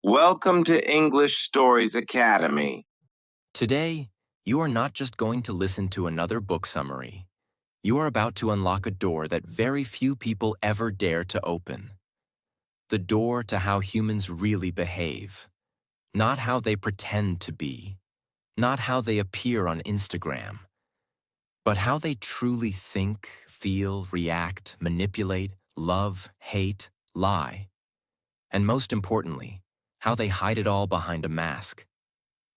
Welcome to English Stories Academy. Today, you are not just going to listen to another book summary. You are about to unlock a door that very few people ever dare to open. The door to how humans really behave. Not how they pretend to be. Not how they appear on Instagram. But how they truly think, feel, react, manipulate, love, hate, lie. And most importantly, how they hide it all behind a mask.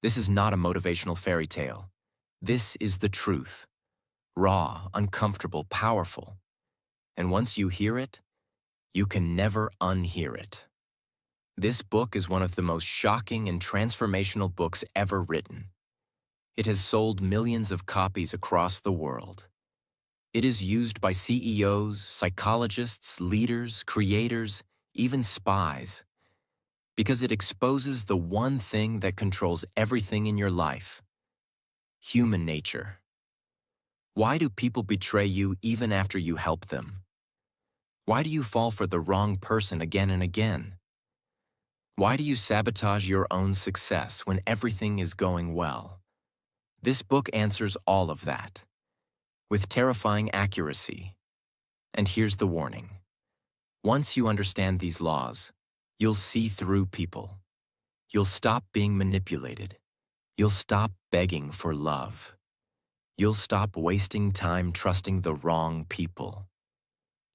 This is not a motivational fairy tale. This is the truth. Raw, uncomfortable, powerful. And once you hear it, you can never unhear it. This book is one of the most shocking and transformational books ever written. It has sold millions of copies across the world. It is used by CEOs, psychologists, leaders, creators, even spies, because it exposes the one thing that controls everything in your life: human nature. Why do people betray you even after you help them? Why do you fall for the wrong person again and again? Why do you sabotage your own success when everything is going well? This book answers all of that, with terrifying accuracy. And here's the warning. Once you understand these laws, you'll see through people. You'll stop being manipulated. You'll stop begging for love. You'll stop wasting time trusting the wrong people.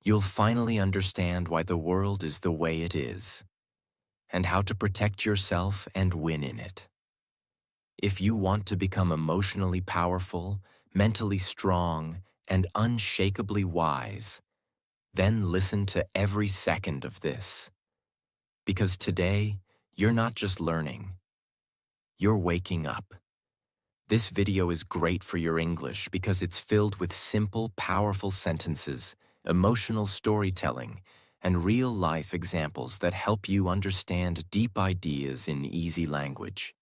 You'll finally understand why the world is the way it is, and how to protect yourself and win in it. If you want to become emotionally powerful, mentally strong, and unshakably wise, then listen to every second of this. Because today, you're not just learning, you're waking up. This video is great for your English because it's filled with simple, powerful sentences, emotional storytelling, and real-life examples that help you understand deep ideas in easy language.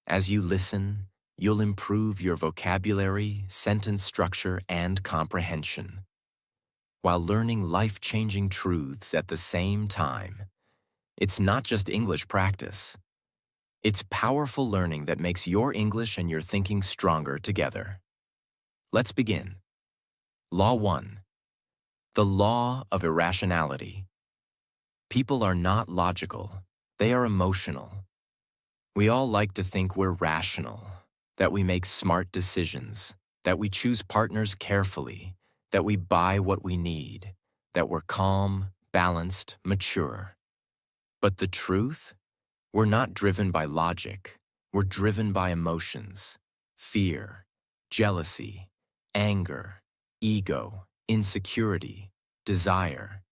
As you listen, you'll improve your vocabulary, sentence structure, and comprehension, while learning life-changing truths at the same time. It's not just English practice. It's powerful learning that makes your English and your thinking stronger together. Let's begin. Law 1. The law of irrationality. People are not logical. They are emotional. We all like to think we're rational, that we make smart decisions, that we choose partners carefully, that we buy what we need, that we're calm, balanced, mature. But the truth? We're not driven by logic. We're driven by emotions, fear, jealousy, anger, ego, insecurity, desire.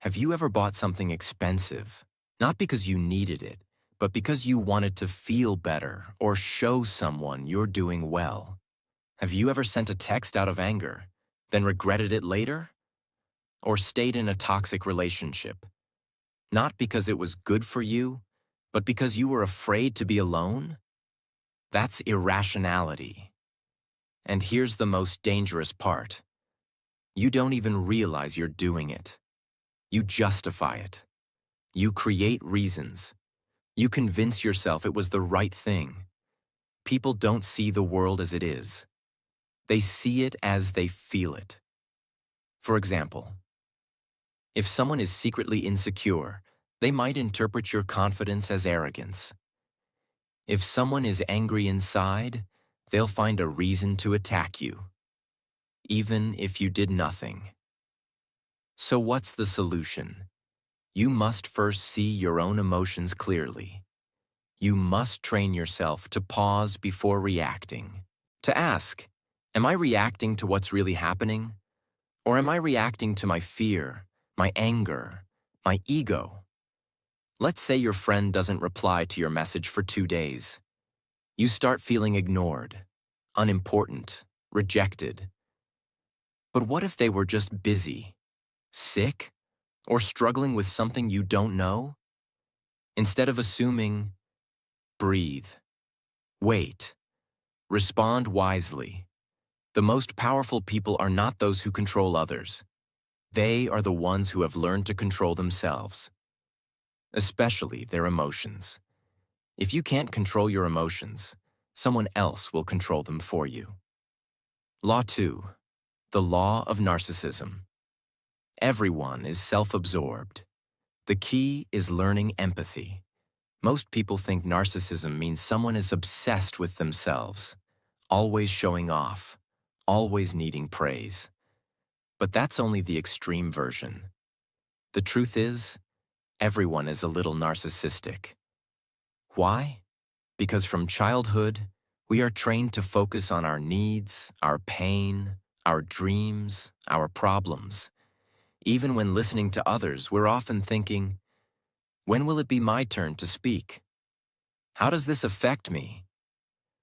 Have you ever bought something expensive, not because you needed it, but because you wanted to feel better or show someone you're doing well? Have you ever sent a text out of anger, then regretted it later? Or stayed in a toxic relationship, not because it was good for you, but because you were afraid to be alone? That's irrationality. And here's the most dangerous part. You don't even realize you're doing it. You justify it. You create reasons. You convince yourself it was the right thing. People don't see the world as it is. They see it as they feel it. For example, if someone is secretly insecure, they might interpret your confidence as arrogance. If someone is angry inside, they'll find a reason to attack you, even if you did nothing. So what's the solution? You must first see your own emotions clearly. You must train yourself to pause before reacting, to ask, am I reacting to what's really happening? Or am I reacting to my fear, my anger, my ego? Let's say your friend doesn't reply to your message for 2 days. You start feeling ignored, unimportant, rejected. But what if they were just busy, sick, or struggling with something you don't know? Instead of assuming, breathe, wait, respond wisely. The most powerful people are not those who control others. They are the ones who have learned to control themselves. especially their emotions. If you can't control your emotions, someone else will control them for you. Law 2. The law of narcissism. Everyone is self-absorbed. The key is learning empathy. Most people think narcissism means someone is obsessed with themselves, always showing off, always needing praise. But that's only the extreme version. The truth is, everyone is a little narcissistic. Why? Because from childhood, we are trained to focus on our needs, our pain, our dreams, our problems. Even when listening to others, we're often thinking, when will it be my turn to speak? How does this affect me?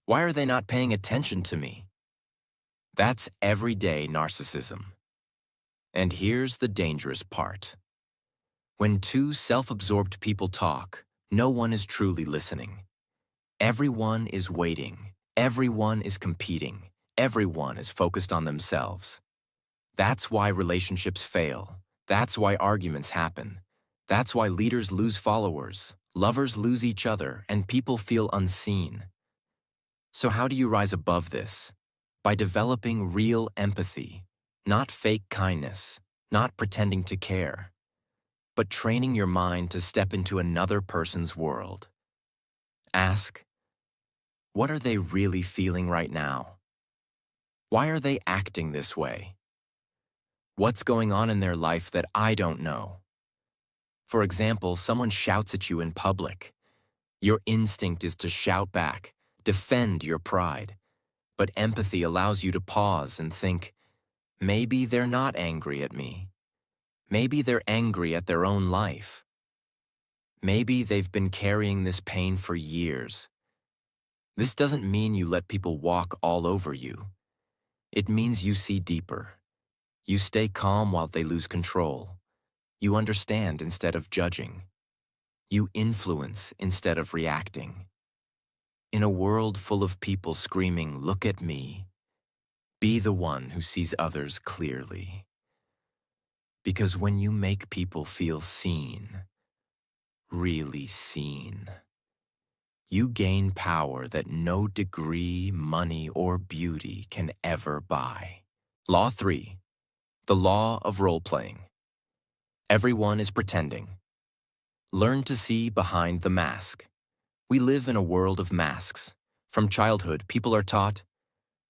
Why are they not paying attention to me? That's everyday narcissism. And here's the dangerous part. When two self-absorbed people talk, no one is truly listening. Everyone is waiting. Everyone is competing. Everyone is focused on themselves. That's why relationships fail. That's why arguments happen. That's why leaders lose followers, lovers lose each other, and people feel unseen. So how do you rise above this? By developing real empathy, not fake kindness, not pretending to care, but training your mind to step into another person's world. Ask, what are they really feeling right now? Why are they acting this way? What's going on in their life that I don't know? For example, someone shouts at you in public. Your instinct is to shout back, defend your pride. But empathy allows you to pause and think, maybe they're not angry at me. Maybe they're angry at their own life. Maybe they've been carrying this pain for years. This doesn't mean you let people walk all over you. It means you see deeper. You stay calm while they lose control. You understand instead of judging. You influence instead of reacting. In a world full of people screaming, "Look at me," be the one who sees others clearly. Because when you make people feel seen, really seen, you gain power that no degree, money, or beauty can ever buy. Law 3. The law of role-playing. Everyone is pretending. Learn to see behind the mask. We live in a world of masks. From childhood, people are taught,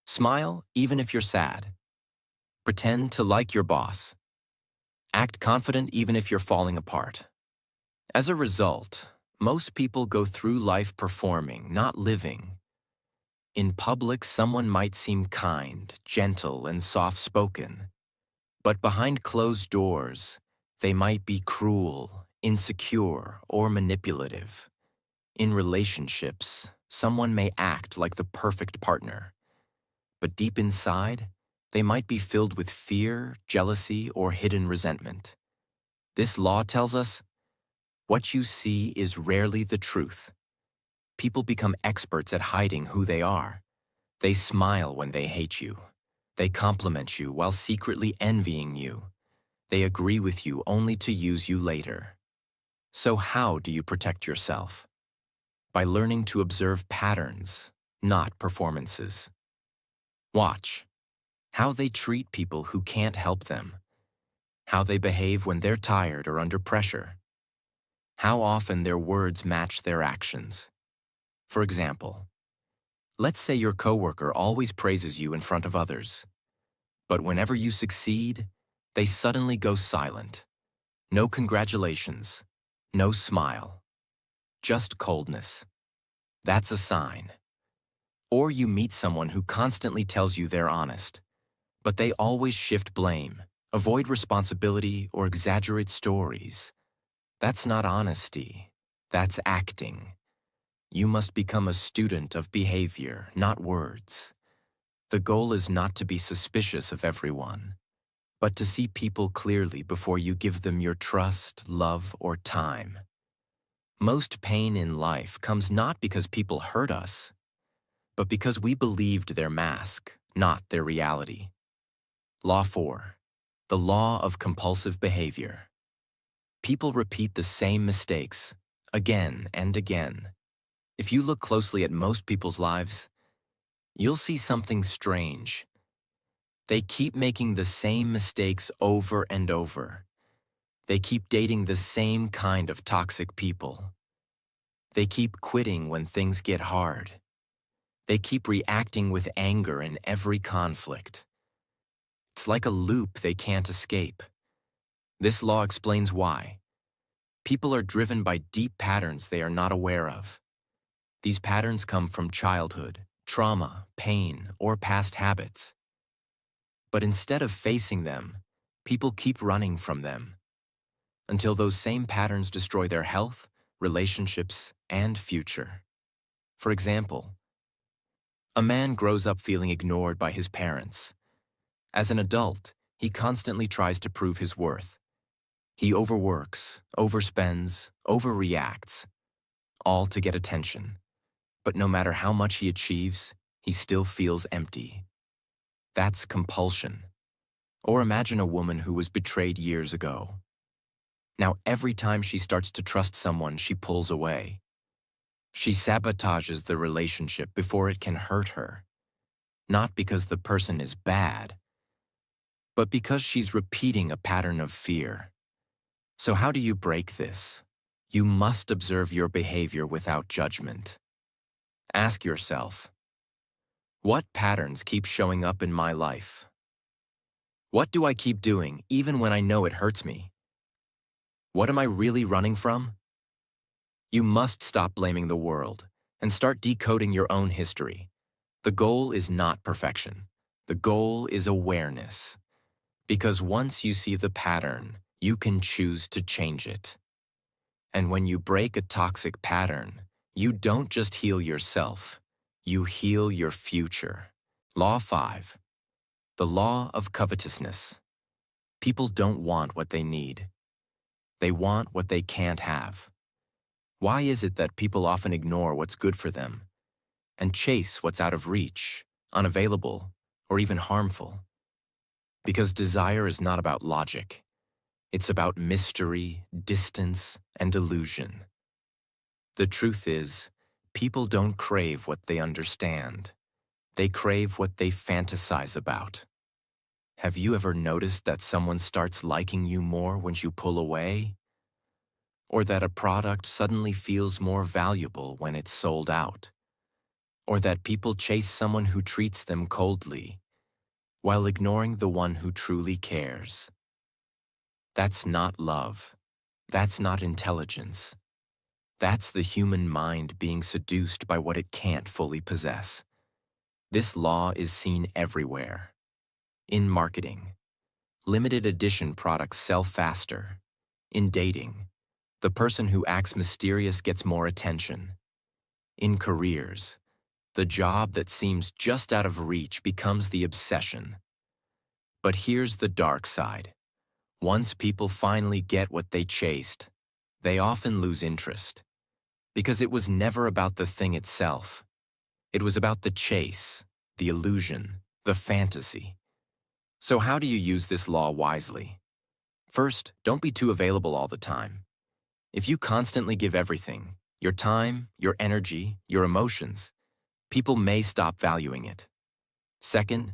smile even if you're sad. Pretend to like your boss. Act confident even if you're falling apart. As a result, most people go through life performing, not living. In public, someone might seem kind, gentle, and soft-spoken. But behind closed doors, they might be cruel, insecure, or manipulative. In relationships, someone may act like the perfect partner. But deep inside, they might be filled with fear, jealousy, or hidden resentment. This law tells us, what you see is rarely the truth. People become experts at hiding who they are. They smile when they hate you. They compliment you while secretly envying you. They agree with you only to use you later. So how do you protect yourself? By learning to observe patterns, not performances. Watch how they treat people who can't help them, how they behave when they're tired or under pressure, how often their words match their actions. For example, let's say your coworker always praises you in front of others, but whenever you succeed, they suddenly go silent. No congratulations, no smile, just coldness. That's a sign. Or you meet someone who constantly tells you they're honest, but they always shift blame, avoid responsibility, or exaggerate stories. That's not honesty. That's acting. You must become a student of behavior, not words. The goal is not to be suspicious of everyone, but to see people clearly before you give them your trust, love, or time. Most pain in life comes not because people hurt us, but because we believed their mask, not their reality. Law 4. The law of compulsive behavior. People repeat the same mistakes again and again. If you look closely at most people's lives, you'll see something strange. They keep making the same mistakes over and over. They keep dating the same kind of toxic people. They keep quitting when things get hard. They keep reacting with anger in every conflict. It's like a loop they can't escape. This law explains why. People are driven by deep patterns they are not aware of. These patterns come from childhood, trauma, pain, or past habits. But instead of facing them, people keep running from them until those same patterns destroy their health, relationships, and future. For example, a man grows up feeling ignored by his parents. As an adult, he constantly tries to prove his worth. He overworks, overspends, overreacts, all to get attention. But no matter how much he achieves, he still feels empty. That's compulsion. Or imagine a woman who was betrayed years ago. Now every time she starts to trust someone, she pulls away. She sabotages the relationship before it can hurt her. Not because the person is bad, but because she's repeating a pattern of fear. So how do you break this? You must observe your behavior without judgment. Ask yourself, what patterns keep showing up in my life? What do I keep doing even when I know it hurts me? What am I really running from? You must stop blaming the world and start decoding your own history. The goal is not perfection. The goal is awareness. Because once you see the pattern, you can choose to change it. And when you break a toxic pattern, you don't just heal yourself, you heal your future. Law 5. The law of covetousness. People don't want what they need. They want what they can't have. Why is it that people often ignore what's good for them and chase what's out of reach, unavailable, or even harmful? Because desire is not about logic. It's about mystery, distance, and illusion. The truth is, people don't crave what they understand. They crave what they fantasize about. Have you ever noticed that someone starts liking you more when you pull away? Or that a product suddenly feels more valuable when it's sold out? Or that people chase someone who treats them coldly, while ignoring the one who truly cares? That's not love. That's not intelligence. That's the human mind being seduced by what it can't fully possess. This law is seen everywhere. In marketing, limited edition products sell faster. In dating, the person who acts mysterious gets more attention. In careers, the job that seems just out of reach becomes the obsession. But here's the dark side. Once people finally get what they chased, they often lose interest. Because it was never about the thing itself. It was about the chase, the illusion, the fantasy. So how do you use this law wisely? First, don't be too available all the time. If you constantly give everything, your time, your energy, your emotions, people may stop valuing it. Second,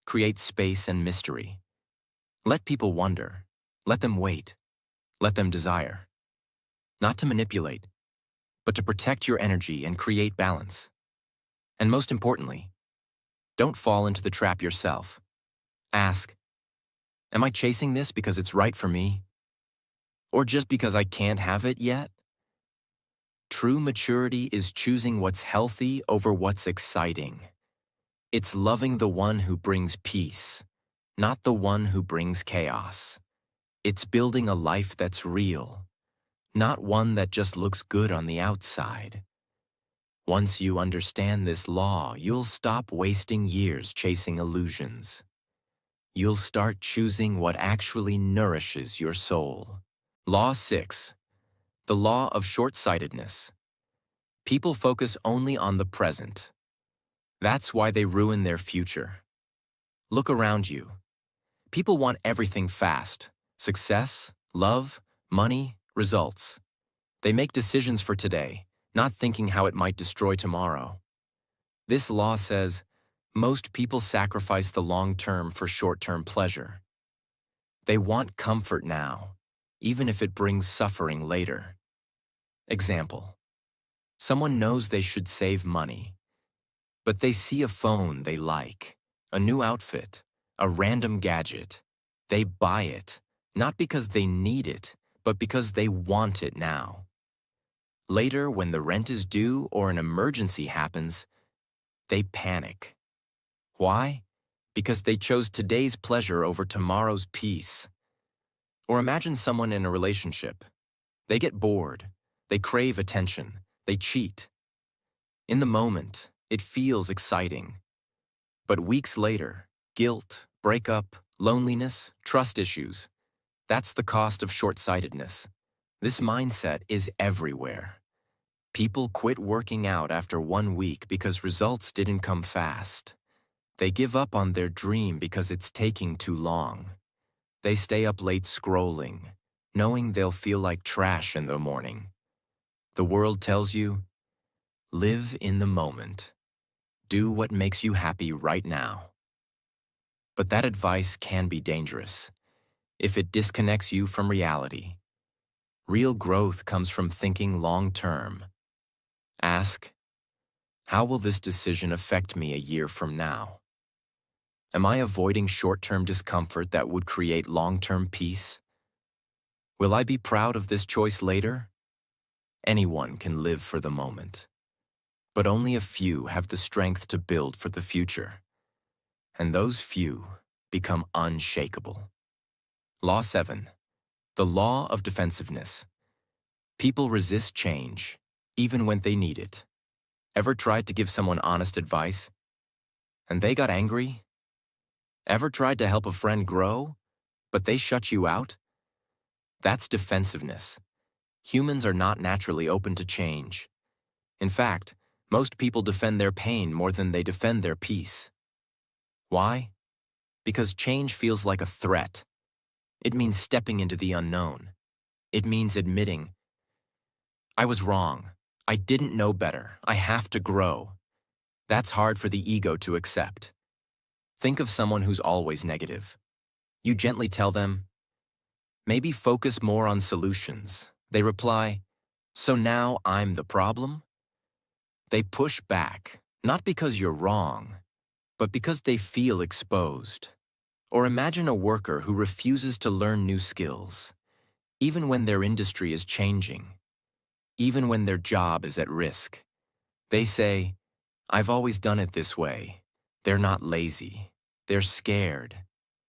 create space and mystery. Let people wonder. Let them wait. Let them desire. Not to manipulate, but to protect your energy and create balance. And most importantly, don't fall into the trap yourself. Ask, am I chasing this because it's right for me? Or just because I can't have it yet? True maturity is choosing what's healthy over what's exciting. It's loving the one who brings peace, not the one who brings chaos. It's building a life that's real, not one that just looks good on the outside. Once you understand this law, you'll stop wasting years chasing illusions. You'll start choosing what actually nourishes your soul. Law 6. The law of shortsightedness. People focus only on the present. That's why they ruin their future. Look around you. People want everything fast. Success, love, Money, results. They make decisions for today, not thinking how it might destroy tomorrow. This law says most people sacrifice the long term for short-term pleasure. They want comfort now, even if it brings suffering later. Example: someone knows they should save money, but they see a phone they like, a new outfit, a random gadget. They buy it, not because they need it, but because they want it now. Later, when the rent is due or an emergency happens, they panic. Why? Because they chose today's pleasure over tomorrow's peace. Or imagine someone in a relationship. They get bored. They crave attention. They cheat. In the moment, it feels exciting. But weeks later, guilt, breakup, loneliness, trust issues. That's the cost of short-sightedness. This mindset is everywhere. People quit working out after 1 week because results didn't come fast. They give up on their dream because it's taking too long. They stay up late scrolling, knowing they'll feel like trash in the morning. The world tells you, live in the moment. Do what makes you happy right now. But that advice can be dangerous if it disconnects you from reality. Real growth comes from thinking long-term. Ask, how will this decision affect me a year from now? Am I avoiding short-term discomfort that would create long-term peace? Will I be proud of this choice later? Anyone can live for the moment, but only a few have the strength to build for the future. And those few become unshakable. Law 7. The law of defensiveness. People resist change, even when they need it. Ever tried to give someone honest advice, and they got angry? Ever tried to help a friend grow, but they shut you out? That's defensiveness. Humans are not naturally open to change. In fact, most people defend their pain more than they defend their peace. Why? Because change feels like a threat. It means stepping into the unknown. It means admitting, I was wrong. I didn't know better. I have to grow. That's hard for the ego to accept. Think of someone who's always negative. You gently tell them, maybe focus more on solutions. They reply, so now I'm the problem? They push back, not because you're wrong, but because they feel exposed. Or imagine a worker who refuses to learn new skills, even when their industry is changing, even when their job is at risk. They say, I've always done it this way. They're not lazy. They're scared.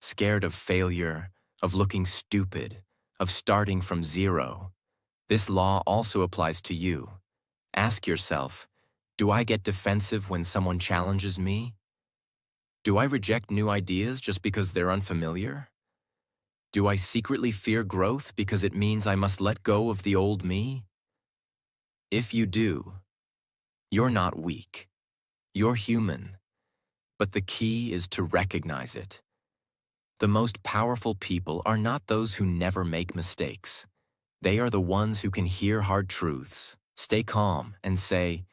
Scared of failure, of looking stupid, of starting from zero. This law also applies to you. Ask yourself, do I get defensive when someone challenges me? Do I reject new ideas just because they're unfamiliar? Do I secretly fear growth because it means I must let go of the old me? If you do, you're not weak. You're human. But the key is to recognize it. The most powerful people are not those who never make mistakes. They are the ones who can hear hard truths, stay calm, and say,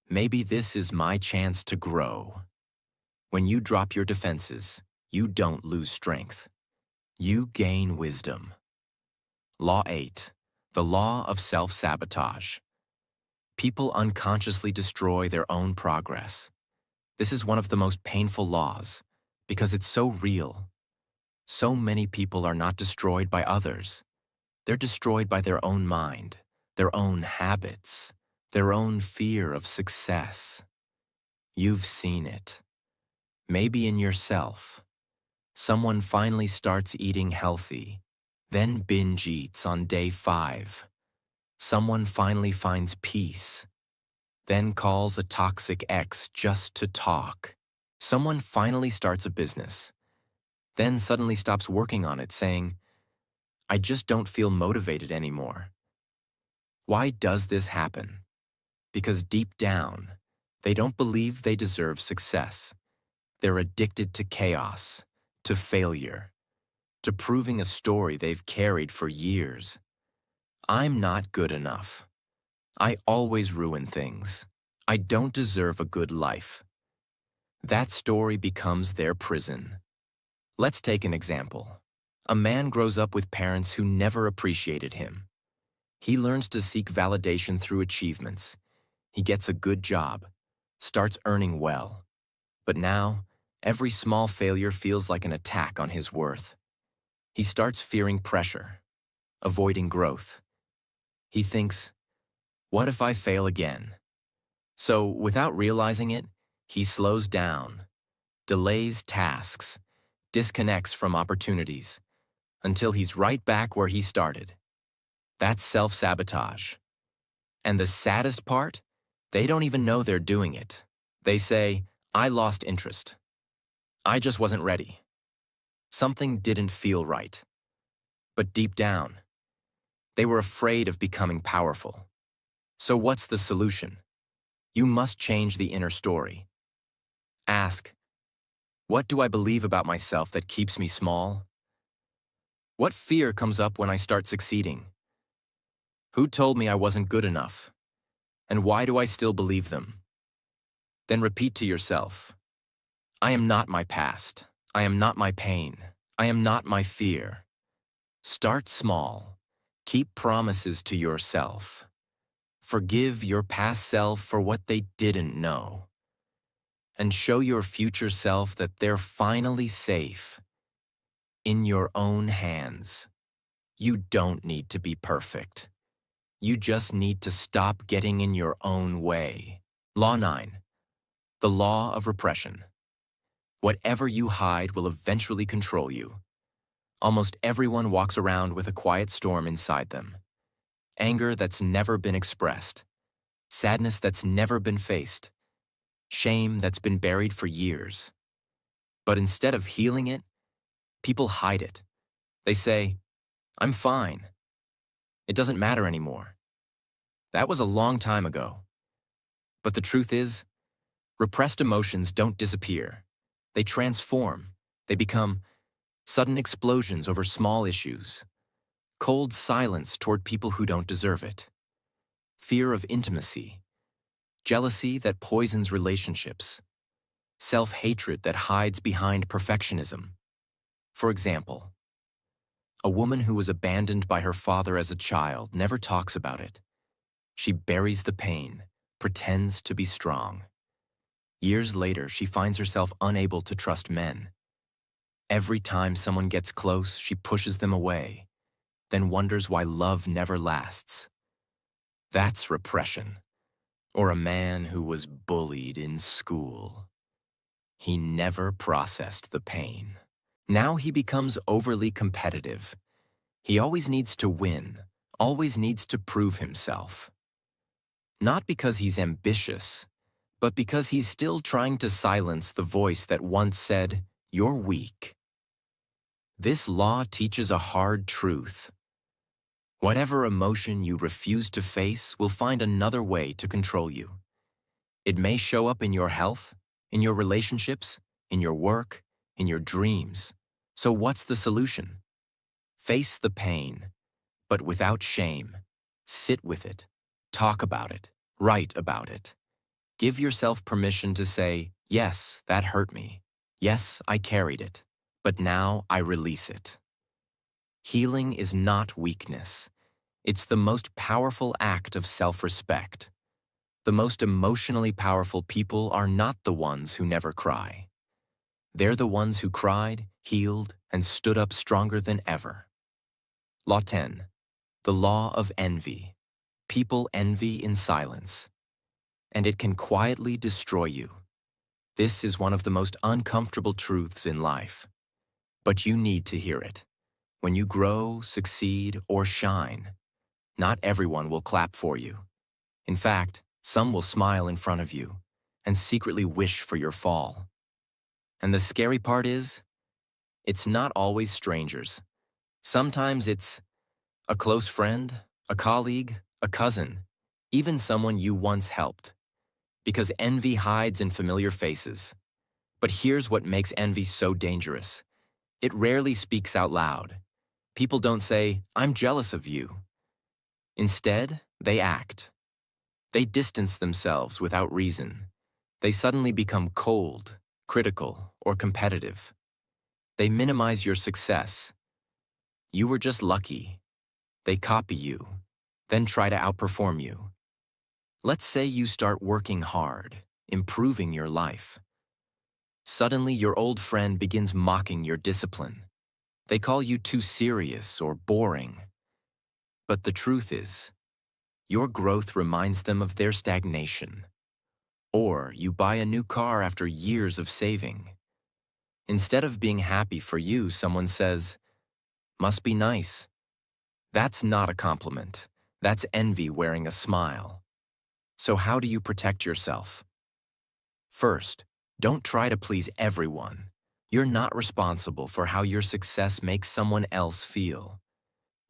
maybe this is my chance to grow. When you drop your defenses, you don't lose strength. You gain wisdom. Law 8. The law of self-sabotage. People unconsciously destroy their own progress. This is one of the most painful laws because it's so real. So many people are not destroyed by others. They're destroyed by their own mind, their own habits, their own fear of success. You've seen it. Maybe in yourself. Someone finally starts eating healthy, then binge eats on day 5. Someone finally finds peace, then calls a toxic ex just to talk. Someone finally starts a business, then suddenly stops working on it saying, I just don't feel motivated anymore. Why does this happen? Because deep down, they don't believe they deserve success. They're addicted to chaos, to failure, to proving a story they've carried for years. I'm not good enough. I always ruin things. I don't deserve a good life. That story becomes their prison. Let's take an example. A man grows up with parents who never appreciated him. He learns to seek validation through achievements. He gets a good job, starts earning well. But now, every small failure feels like an attack on his worth. He starts fearing pressure, avoiding growth. He thinks, what if I fail again? So, without realizing it, he slows down, delays tasks, disconnects from opportunities, until he's right back where he started. That's self-sabotage. And the saddest part? They don't even know they're doing it. They say, I lost interest. I just wasn't ready. Something didn't feel right. But deep down, they were afraid of becoming powerful. So what's the solution? You must change the inner story. Ask, what do I believe about myself that keeps me small? What fear comes up when I start succeeding? Who told me I wasn't good enough? And why do I still believe them? Then repeat to yourself, I am not my past. I am not my pain. I am not my fear. Start small. Keep promises to yourself. Forgive your past self for what they didn't know. And show your future self that they're finally safe. In your own hands. You don't need to be perfect. You just need to stop getting in your own way. Law 9. The law of repression. Whatever you hide will eventually control you. Almost everyone walks around with a quiet storm inside them. Anger that's never been expressed. Sadness that's never been faced. Shame that's been buried for years. But instead of healing it, people hide it. They say, I'm fine. It doesn't matter anymore. That was a long time ago. But the truth is, repressed emotions don't disappear. They transform. They become sudden explosions over small issues, cold silence toward people who don't deserve it, fear of intimacy, jealousy that poisons relationships, self-hatred that hides behind perfectionism. For example, a woman who was abandoned by her father as a child never talks about it. She buries the pain, pretends to be strong. Years later, she finds herself unable to trust men. Every time someone gets close, she pushes them away, then wonders why love never lasts. That's repression. Or a man who was bullied in school. He never processed the pain. Now he becomes overly competitive. He always needs to win, always needs to prove himself. Not because he's ambitious, but because he's still trying to silence the voice that once said, "You're weak." This law teaches a hard truth. Whatever emotion you refuse to face will find another way to control you. It may show up in your health, in your relationships, in your work, in your dreams. So what's the solution? Face the pain, but without shame. Sit with it. Talk about it. Write about it. Give yourself permission to say, yes, that hurt me. Yes, I carried it. But now I release it. Healing is not weakness. It's the most powerful act of self-respect. The most emotionally powerful people are not the ones who never cry. They're the ones who cried, healed, and stood up stronger than ever. Law 10. The law of envy. People envy in silence. And it can quietly destroy you. This is one of the most uncomfortable truths in life. But you need to hear it. When you grow, succeed, or shine, not everyone will clap for you. In fact, some will smile in front of you and secretly wish for your fall. And the scary part is, it's not always strangers. Sometimes it's a close friend, a colleague, a cousin, even someone you once helped. Because envy hides in familiar faces. But here's what makes envy so dangerous. It rarely speaks out loud. People don't say, I'm jealous of you. Instead, they act. They distance themselves without reason. They suddenly become cold, critical, or competitive. They minimize your success. You were just lucky. They copy you, then try to outperform you. Let's say you start working hard, improving your life. Suddenly, your old friend begins mocking your discipline. They call you too serious or boring. But the truth is, your growth reminds them of their stagnation. Or you buy a new car after years of saving. Instead of being happy for you, someone says, "Must be nice." That's not a compliment. That's envy wearing a smile. So how do you protect yourself? First, don't try to please everyone. You're not responsible for how your success makes someone else feel.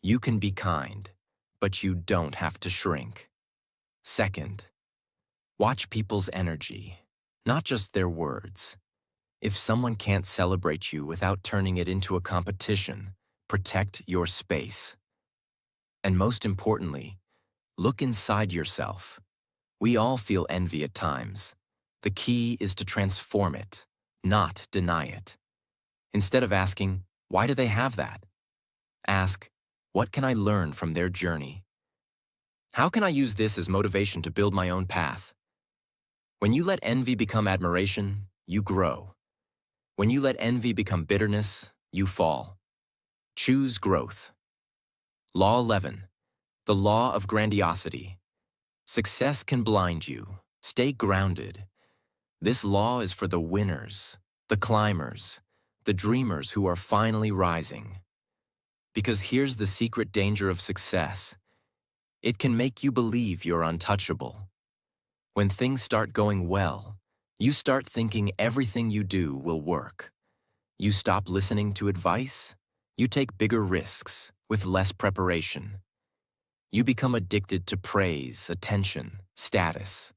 You can be kind, but you don't have to shrink. Second, watch people's energy, not just their words. If someone can't celebrate you without turning it into a competition, protect your space. And most importantly, look inside yourself. We all feel envy at times. The key is to transform it, not deny it. Instead of asking, "Why do they have that?" ask, "What can I learn from their journey? How can I use this as motivation to build my own path?" When you let envy become admiration, you grow. When you let envy become bitterness, you fall. Choose growth. Law 11. The law of grandiosity. Success can blind you. Stay grounded. This law is for the winners, the climbers, the dreamers who are finally rising. Because here's the secret danger of success. It can make you believe you're untouchable. When things start going well, you start thinking everything you do will work. You stop listening to advice. You take bigger risks with less preparation. You become addicted to praise, attention, status.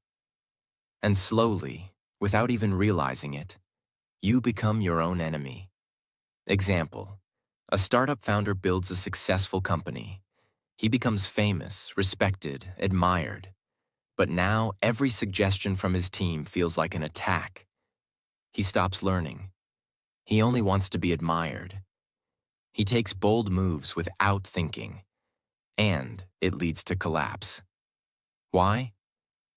And slowly, without even realizing it, you become your own enemy. Example: a startup founder builds a successful company. He becomes famous, respected, admired. But now every suggestion from his team feels like an attack. He stops learning. He only wants to be admired. He takes bold moves without thinking, and it leads to collapse. Why?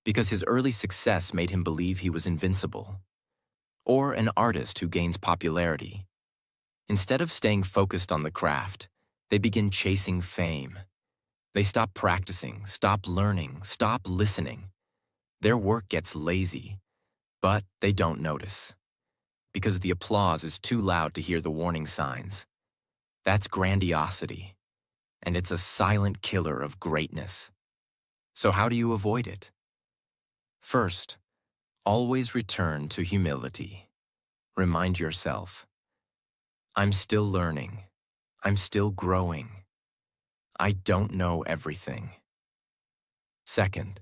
Because his early success made him believe he was invincible. Or an artist who gains popularity. Instead of staying focused on the craft, they begin chasing fame. They stop practicing, stop learning, stop listening. Their work gets lazy, but they don't notice. Because the applause is too loud to hear the warning signs. That's grandiosity, and it's a silent killer of greatness. So how do you avoid it? First, always return to humility. Remind yourself, I'm still learning. I'm still growing. I don't know everything. Second,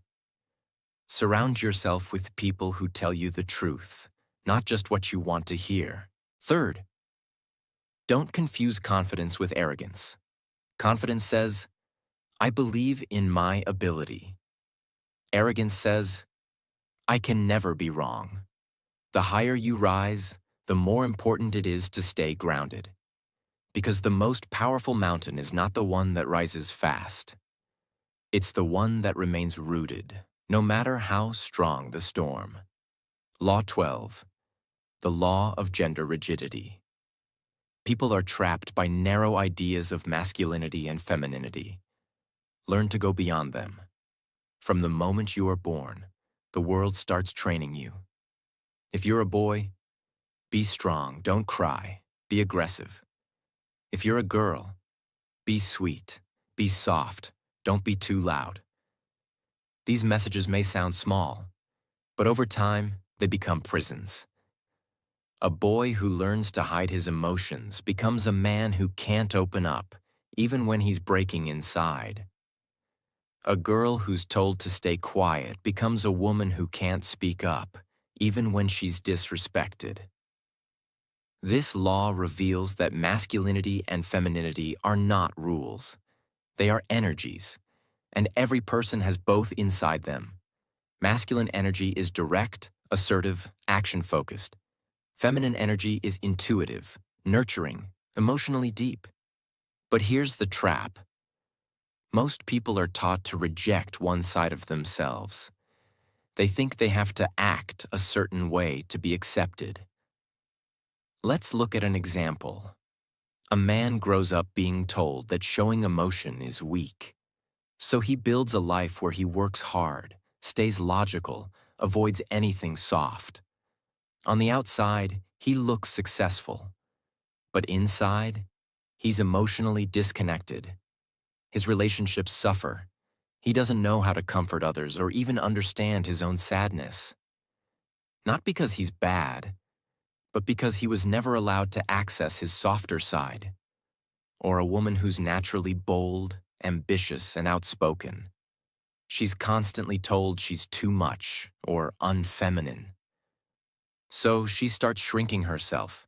surround yourself with people who tell you the truth, not just what you want to hear. Third, don't confuse confidence with arrogance. Confidence says, I believe in my ability. Arrogance says, I can never be wrong. The higher you rise, the more important it is to stay grounded. Because the most powerful mountain is not the one that rises fast. It's the one that remains rooted, no matter how strong the storm. Law 12. The law of gender rigidity. People are trapped by narrow ideas of masculinity and femininity. Learn to go beyond them. From the moment you are born, the world starts training you. If you're a boy, be strong, don't cry, be aggressive. If you're a girl, be sweet, be soft, don't be too loud. These messages may sound small, but over time, they become prisons. A boy who learns to hide his emotions becomes a man who can't open up, even when he's breaking inside. A girl who's told to stay quiet becomes a woman who can't speak up, even when she's disrespected. This law reveals that masculinity and femininity are not rules. They are energies, and every person has both inside them. Masculine energy is direct, assertive, action-focused. Feminine energy is intuitive, nurturing, emotionally deep. But here's the trap. Most people are taught to reject one side of themselves. They think they have to act a certain way to be accepted. Let's look at an example. A man grows up being told that showing emotion is weak. So he builds a life where he works hard, stays logical, avoids anything soft. On the outside, he looks successful. But inside, he's emotionally disconnected. His relationships suffer. He doesn't know how to comfort others or even understand his own sadness. Not because he's bad, but because he was never allowed to access his softer side. Or a woman who's naturally bold, ambitious, and outspoken. She's constantly told she's too much or unfeminine. So she starts shrinking herself.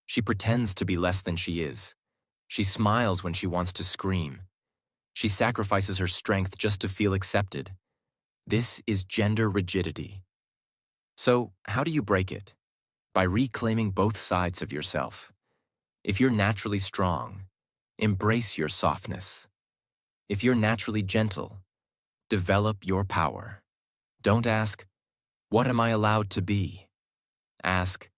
She pretends to be less than she is. She smiles when she wants to scream. She sacrifices her strength just to feel accepted. This is gender rigidity. So, how do you break it? By reclaiming both sides of yourself. If you're naturally strong, embrace your softness. If you're naturally gentle, develop your power. Don't ask, "What am I allowed to be?" Ask,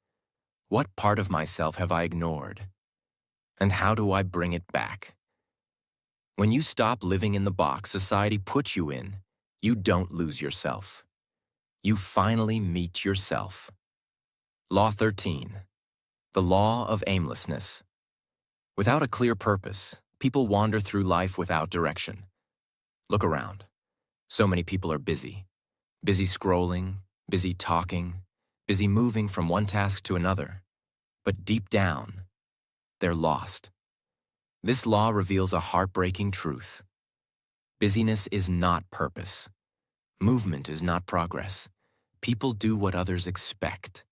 "What part of myself have I ignored? And how do I bring it back?" When you stop living in the box society puts you in, you don't lose yourself. You finally meet yourself. Law 13. The law of aimlessness. Without a clear purpose, people wander through life without direction. Look around. So many people are busy. Busy scrolling, busy talking, busy moving from one task to another. But deep down, they're lost. This law reveals a heartbreaking truth. Busyness is not purpose. Movement is not progress. People do what others expect.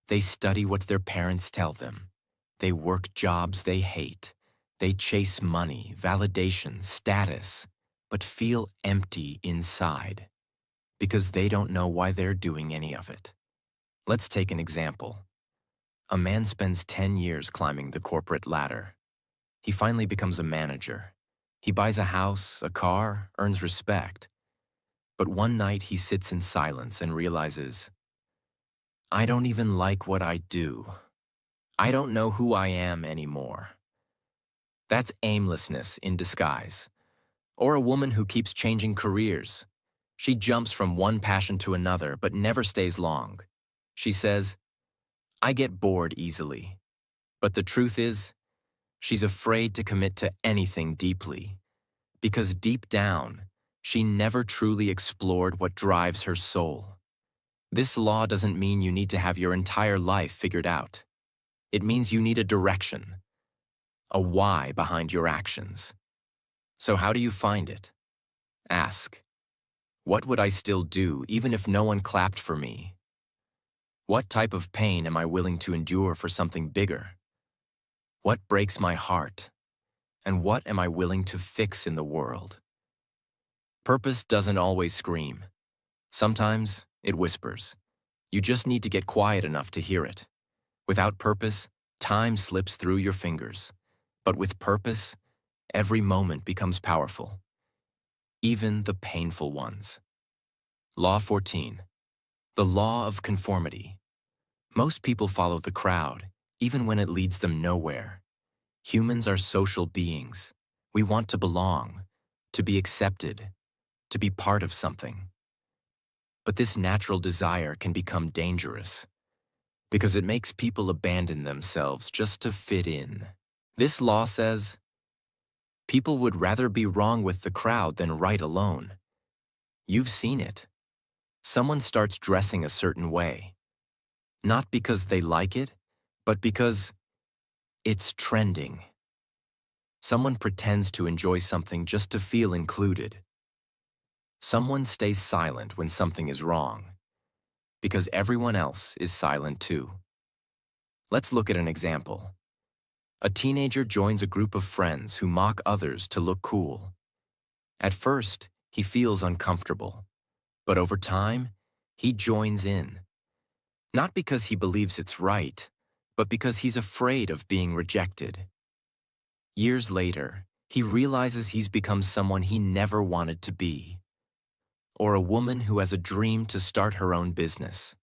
They study what their parents tell them. They work jobs they hate. They chase money, validation, status, but feel empty inside because they don't know why they're doing any of it. Let's take an example. A man spends 10 years climbing the corporate ladder. He finally becomes a manager. He buys a house, a car, earns respect. But one night he sits in silence and realizes, "I don't even like what I do. I don't know who I am anymore." That's aimlessness in disguise. Or a woman who keeps changing careers. She jumps from one passion to another but never stays long. She says, "I get bored easily." But the truth is, she's afraid to commit to anything deeply. Because deep down, she never truly explored what drives her soul. This law doesn't mean you need to have your entire life figured out. It means you need a direction, a why behind your actions. So how do you find it? Ask, what would I still do even if no one clapped for me? What type of pain am I willing to endure for something bigger? What breaks my heart? And what am I willing to fix in the world? Purpose doesn't always scream. Sometimes it whispers. You just need to get quiet enough to hear it. Without purpose, time slips through your fingers. But with purpose, every moment becomes powerful. Even the painful ones. Law 14. The law of conformity. Most people follow the crowd, even when it leads them nowhere. Humans are social beings. We want to belong, to be accepted, to be part of something. But this natural desire can become dangerous because it makes people abandon themselves just to fit in. This law says, people would rather be wrong with the crowd than right alone. You've seen it. Someone starts dressing a certain way, not because they like it, but because it's trending. Someone pretends to enjoy something just to feel included. Someone stays silent when something is wrong, because everyone else is silent too. Let's look at an example. A teenager joins a group of friends who mock others to look cool. At first, He feels uncomfortable, but over time, he joins in. Not because he believes it's right, but because he's afraid of being rejected. Years later, he realizes he's become someone he never wanted to be, or a woman who has a dream to start her own business.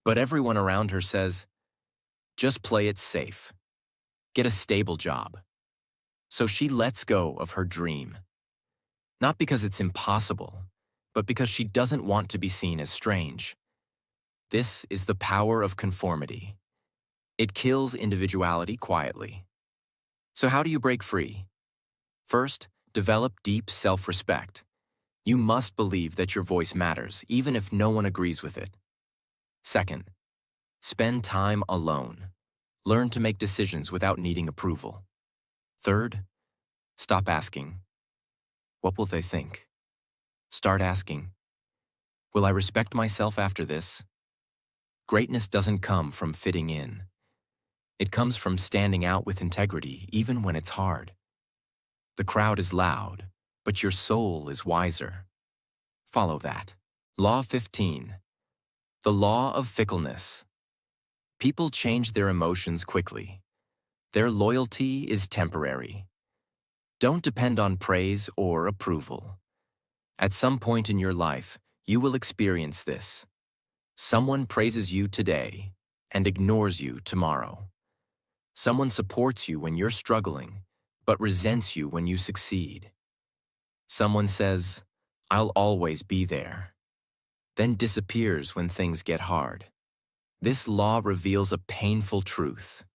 But everyone around her says, just play it safe. Get a stable job. So she lets go of her dream. Not because it's impossible, but because she doesn't want to be seen as strange. This is the power of conformity. It kills individuality quietly. So how do you break free? First, develop deep self-respect. You must believe that your voice matters, even if no one agrees with it. Second, spend time alone. Learn to make decisions without needing approval. Third, stop asking, what will they think? Start asking, will I respect myself after this? Greatness doesn't come from fitting in. It comes from standing out with integrity, even when it's hard. The crowd is loud, but your soul is wiser. Follow that. Law 15. The law of fickleness. People change their emotions quickly. Their loyalty is temporary. Don't depend on praise or approval. At some point in your life, you will experience this. Someone praises you today and ignores you tomorrow. Someone supports you when you're struggling, but resents you when you succeed. Someone says, I'll always be there, then disappears when things get hard. This law reveals a painful truth.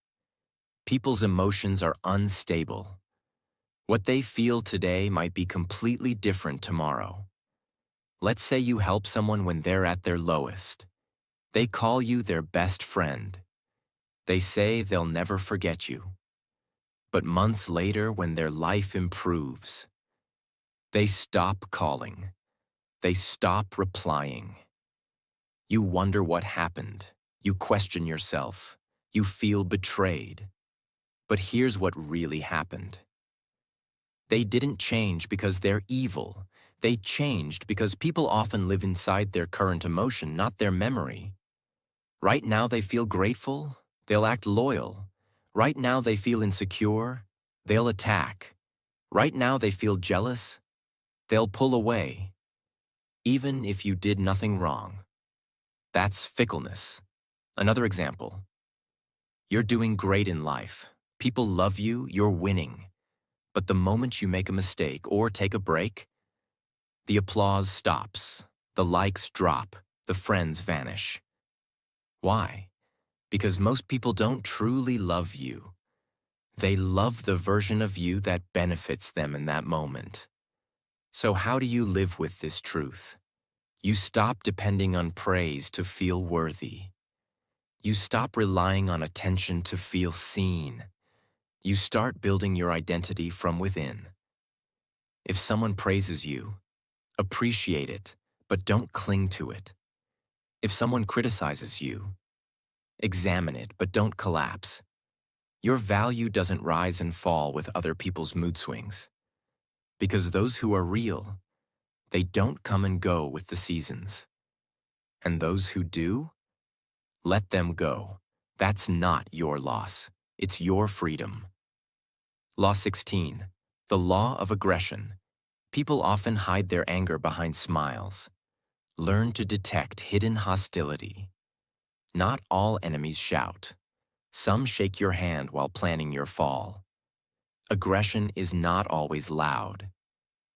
People's emotions are unstable. What they feel today might be completely different tomorrow. Let's say you help someone when they're at their lowest. They call you their best friend. They say they'll never forget you. But months later, when their life improves, they stop calling. They stop replying. You wonder what happened. You question yourself. You feel betrayed. But here's what really happened. They didn't change because they're evil. They changed because people often live inside their current emotion, not their memory. Right now they feel grateful, they'll act loyal. Right now they feel insecure, they'll attack. Right now they feel jealous, they'll pull away. Even if you did nothing wrong. That's fickleness. Another example. You're doing great in life. People love you, you're winning. But the moment you make a mistake or take a break, the applause stops, the likes drop, the friends vanish. Why? Because most people don't truly love you. They love the version of you that benefits them in that moment. So how do you live with this truth? You stop depending on praise to feel worthy. You stop relying on attention to feel seen. You start building your identity from within. If someone praises you, appreciate it, but don't cling to it. If someone criticizes you, examine it, but don't collapse. Your value doesn't rise and fall with other people's mood swings. Because those who are real, they don't come and go with the seasons. And those who do, let them go. That's not your loss. It's your freedom. Law 16. The law of aggression. People often hide their anger behind smiles. Learn to detect hidden hostility. Not all enemies shout. Some shake your hand while planning your fall. Aggression is not always loud.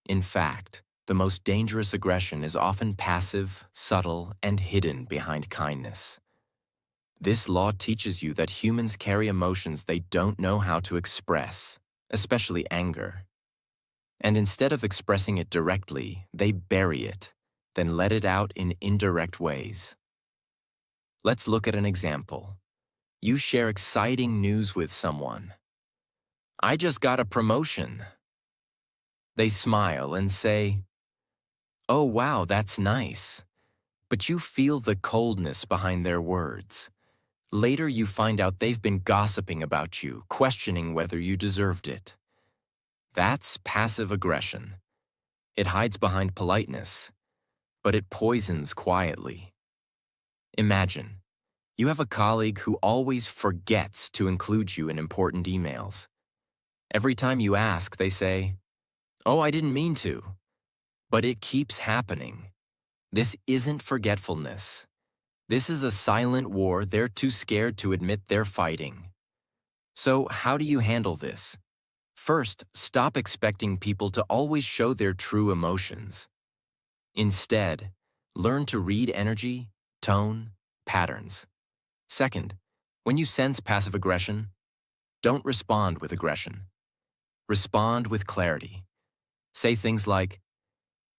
In fact, the most dangerous aggression is often passive, subtle, and hidden behind kindness. This law teaches you that humans carry emotions they don't know how to express, especially anger. And instead of expressing it directly, they bury it, then let it out in indirect ways. Let's look at an example. You share exciting news with someone. I just got a promotion. They smile and say, oh wow, that's nice. But you feel the coldness behind their words. Later you find out they've been gossiping about you, questioning whether you deserved it. That's passive aggression. It hides behind politeness, but it poisons quietly. Imagine, you have a colleague who always forgets to include you in important emails. Every time you ask, they say, "Oh, I didn't mean to." But it keeps happening. This isn't forgetfulness. This is a silent war they're too scared to admit they're fighting. So how do you handle this? First, stop expecting people to always show their true emotions. Instead, learn to read energy, tone, patterns. Second, when you sense passive aggression, don't respond with aggression. Respond with clarity. Say things like,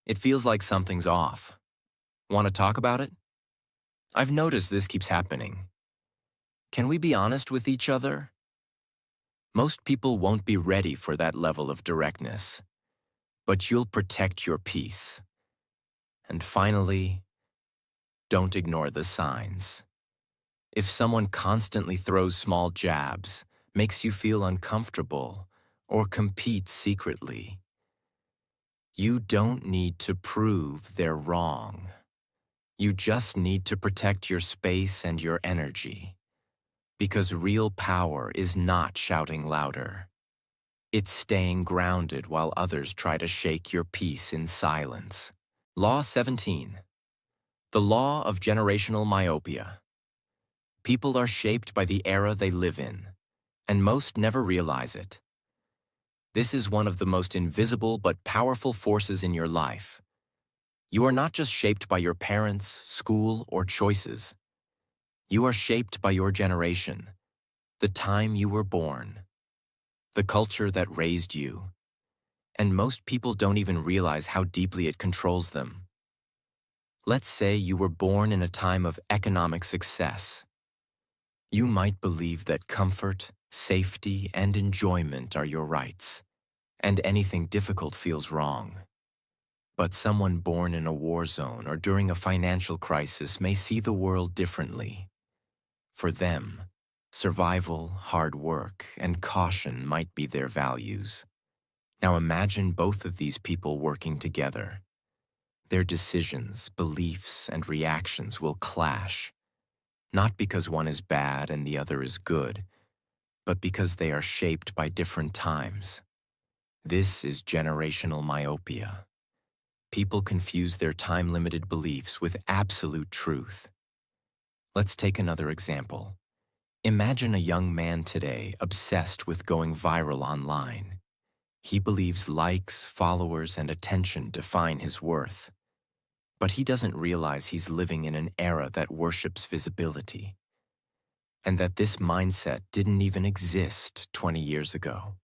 "It feels like something's off. Want to talk about it? I've noticed this keeps happening. Can we be honest with each other?" Most people won't be ready for that level of directness, but you'll protect your peace. And finally, don't ignore the signs. If someone constantly throws small jabs, makes you feel uncomfortable, or competes secretly, you don't need to prove they're wrong. You just need to protect your space and your energy. Because real power is not shouting louder. It's staying grounded while others try to shake your peace in silence. Law 17. The law of generational myopia. People are shaped by the era they live in, and most never realize it. This is one of the most invisible but powerful forces in your life. You are not just shaped by your parents, school, or choices. You are shaped by your generation, the time you were born, the culture that raised you, and most people don't even realize how deeply it controls them. Let's say you were born in a time of economic success. You might believe that comfort, safety, and enjoyment are your rights, and anything difficult feels wrong. But someone born in a war zone or during a financial crisis may see the world differently. For them, survival, hard work, and caution might be their values. Now imagine both of these people working together. Their decisions, beliefs, and reactions will clash, not because one is bad and the other is good, but because they are shaped by different times. This is generational myopia. People confuse their time-limited beliefs with absolute truth. Let's take another example. Imagine a young man today obsessed with going viral online. He believes likes, followers, and attention define his worth. But he doesn't realize he's living in an era that worships visibility, and that this mindset didn't even exist 20 years ago.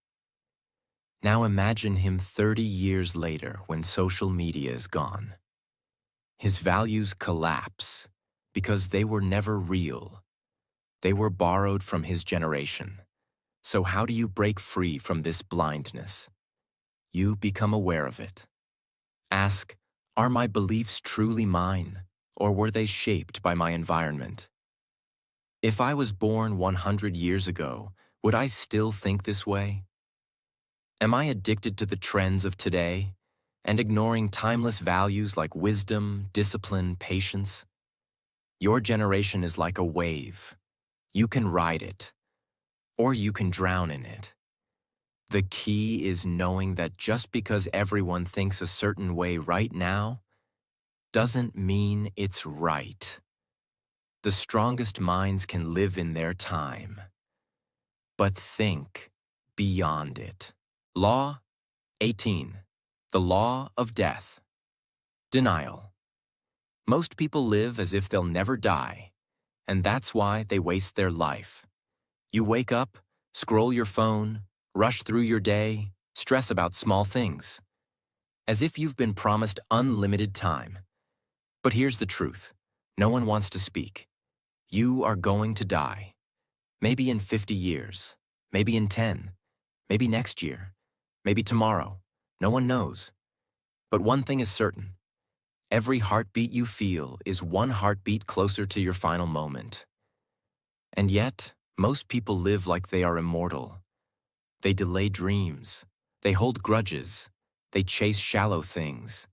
Now imagine him 30 years later when social media is gone. His values collapse because they were never real. They were borrowed from his generation. So how do you break free from this blindness? You become aware of it. Ask, are my beliefs truly mine, or were they shaped by my environment? If I was born 100 years ago, would I still think this way? Am I addicted to the trends of today and ignoring timeless values like wisdom, discipline, patience? Your generation is like a wave. You can ride it, or you can drown in it. The key is knowing that just because everyone thinks a certain way right now doesn't mean it's right. The strongest minds can live in their time, but think beyond it. Law 18. The law of death. Denial. Most people live as if they'll never die, and that's why they waste their life. You wake up, scroll your phone, rush through your day, stress about small things, as if you've been promised unlimited time. But here's the truth. No one wants to speak. You are going to die. Maybe in 50 years, maybe in 10, maybe next year, maybe tomorrow. No one knows. But one thing is certain. Every heartbeat you feel is one heartbeat closer to your final moment. And yet, most people live like they are immortal. They delay dreams. They hold grudges. They chase shallow things.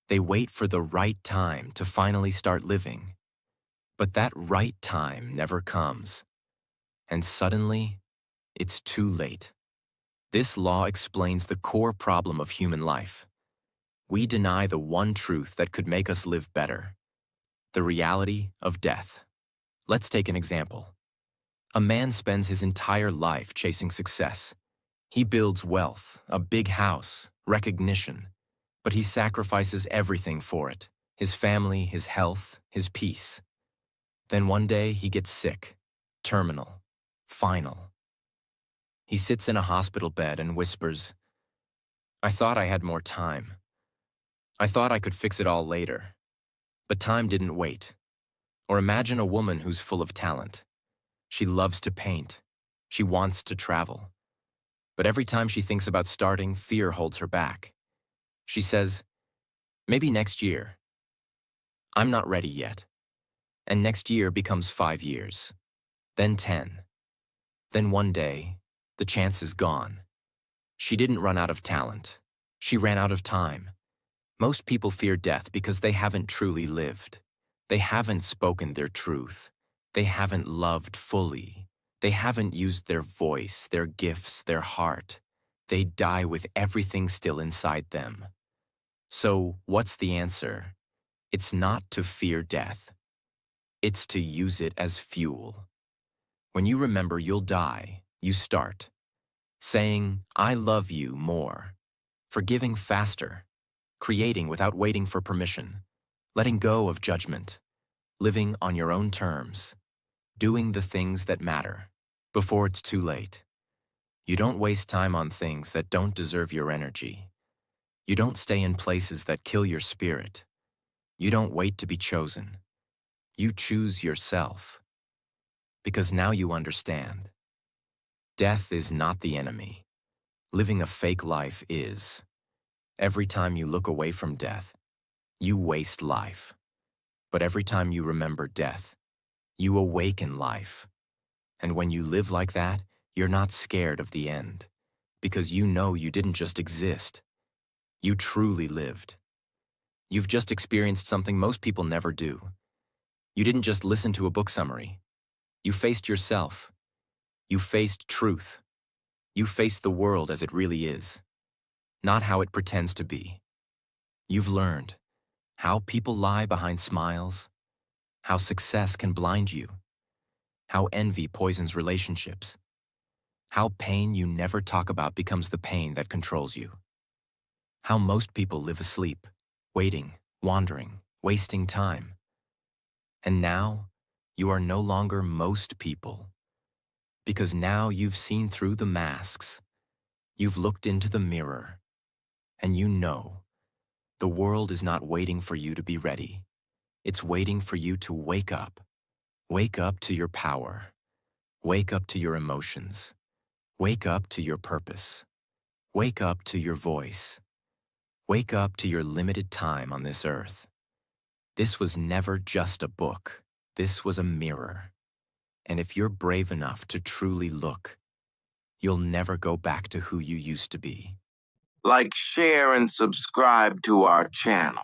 They wait for the right time to finally start living. But that right time never comes. And suddenly, it's too late. This law explains the core problem of human life. We deny the one truth that could make us live better, the reality of death. Let's take an example. A man spends his entire life chasing success. He builds wealth, a big house, recognition, but he sacrifices everything for it: his family, his health, his peace. Then one day he gets sick, terminal, final. He sits in a hospital bed and whispers, "I thought I had more time. I thought I could fix it all later." But time didn't wait. Or imagine a woman who's full of talent. She loves to paint. She wants to travel. But every time she thinks about starting, fear holds her back. She says, "Maybe next year. I'm not ready yet." And next year becomes 5 years, then 10. Then one day, the chance is gone. She didn't run out of talent. She ran out of time. Most people fear death because they haven't truly lived. They haven't spoken their truth. They haven't loved fully. They haven't used their voice, their gifts, their heart. They die with everything still inside them. So, what's the answer? It's not to fear death. It's to use it as fuel. When you remember you'll die, you start. Saying, "I love you" more. Forgiving faster. Creating without waiting for permission. Letting go of judgment. Living on your own terms. Doing the things that matter before it's too late. You don't waste time on things that don't deserve your energy. You don't stay in places that kill your spirit. You don't wait to be chosen. You choose yourself. Because now you understand. Death is not the enemy. Living a fake life is. Every time you look away from death, you waste life. But every time you remember death, you awaken life. And when you live like that, you're not scared of the end. Because you know you didn't just exist. You truly lived. You've just experienced something most people never do. You didn't just listen to a book summary. You faced yourself. You faced truth. You faced the world as it really is, not how it pretends to be. You've learned how people lie behind smiles, how success can blind you, how envy poisons relationships, how pain you never talk about becomes the pain that controls you, how most people live asleep, waiting, wandering, wasting time. And now, you are no longer most people, because now you've seen through the masks, you've looked into the mirror, and you know the world is not waiting for you to be ready. It's waiting for you to wake up. Wake up to your power. Wake up to your emotions. Wake up to your purpose. Wake up to your voice. Wake up to your limited time on this earth. This was never just a book. This was a mirror. And if you're brave enough to truly look, you'll never go back to who you used to be. Like, share, and subscribe to our channel.